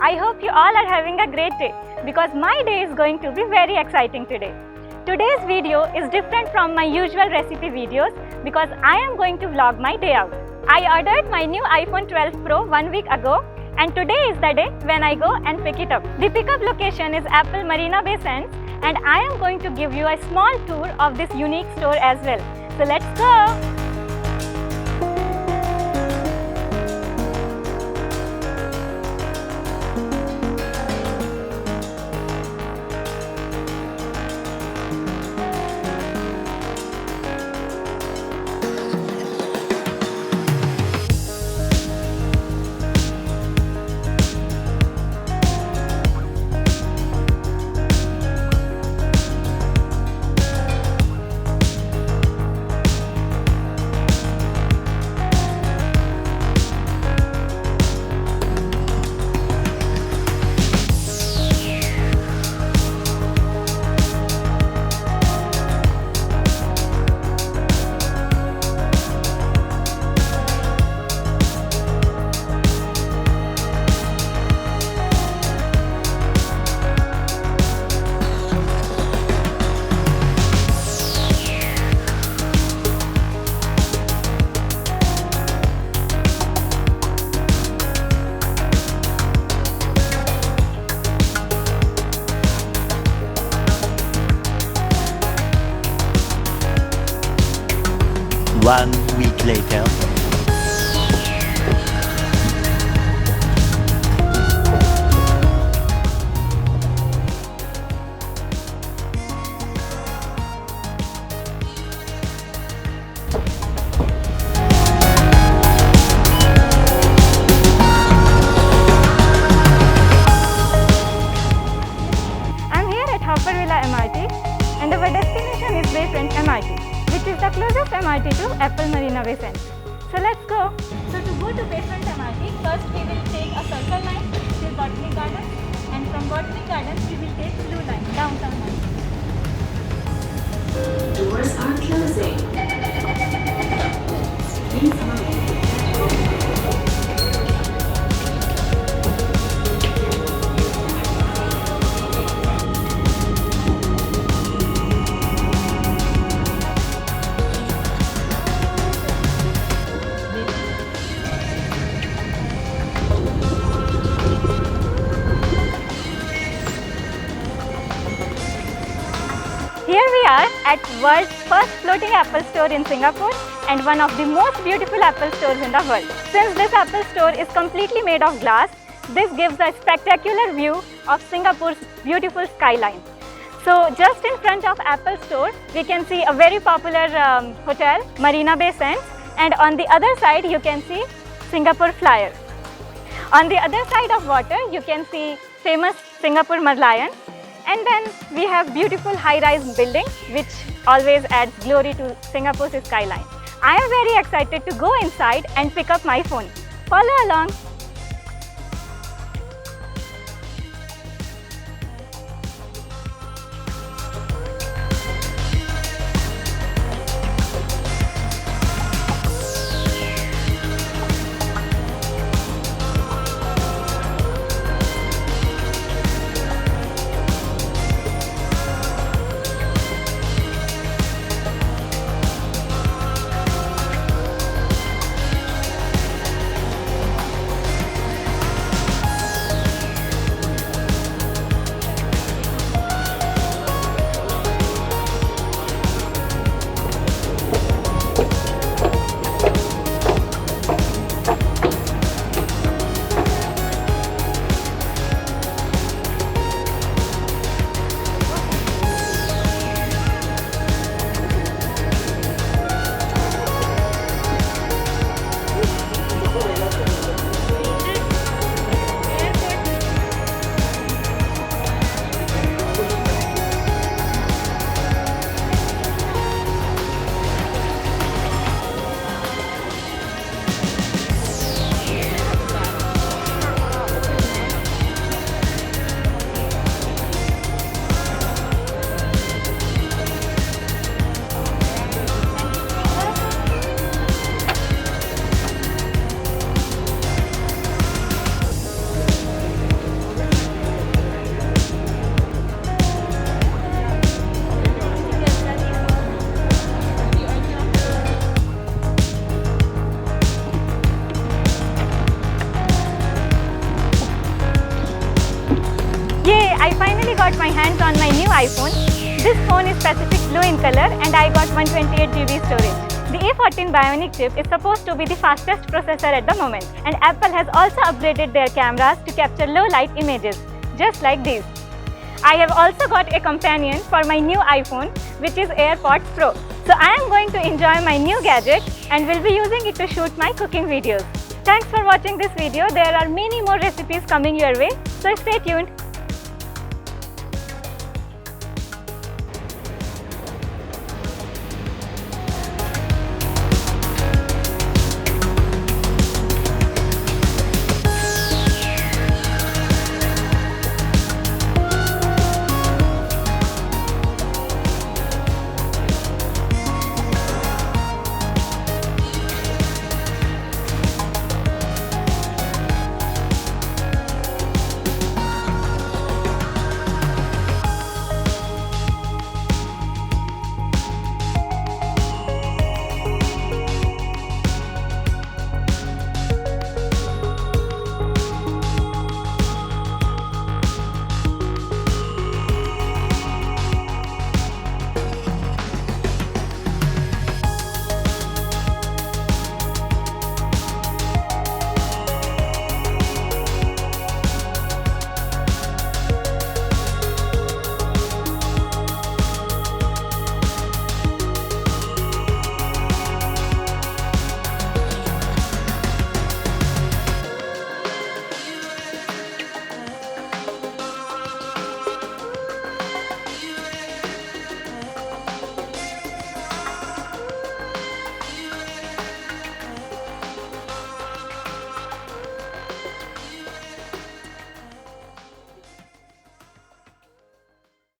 I hope you all are having a great day because my day is going to be very exciting today. Today's video is different from my usual recipe videos because I am going to vlog my day out. I ordered my new iPhone 12 Pro 1 week ago and today is the day when I go and pick it up. The pickup location is Apple Marina Bay Sands and I am going to give you a small tour of this unique store as well. So let's go! One week later. I'm here at Villa MRT and our destination is Bayfront MRT, which is the closest MRT to Apple Marina Bay Sands. So let's go. So to go to Bayfront MRT, first we will take a circle line till Botanic Gardens and from Botanic Gardens we will take blue line downtown Marina. Doors are closing. Please hurry. Here we are at world's first floating Apple store in Singapore and one of the most beautiful Apple stores in the world. Since this Apple store is completely made of glass, this gives a spectacular view of Singapore's beautiful skyline. So just in front of Apple store, we can see a very popular hotel, Marina Bay Sands, and on the other side you can see Singapore Flyer. On the other side of water, you can see famous Singapore Merlion. And then we have beautiful high-rise buildings which always adds glory to Singapore's skyline. I am very excited to go inside and pick up my phone. Follow along. my hands on my new iPhone. This phone is Pacific Blue in color and I got 128 GB storage. The A14 Bionic chip is supposed to be the fastest processor at the moment, and Apple has also upgraded their cameras to capture low light images, just like these. I have also got a companion for my new iPhone, which is AirPods Pro. So I am going to enjoy my new gadget and will be using it to shoot my cooking videos. Thanks for watching this video. There are many more recipes coming your way, so stay tuned.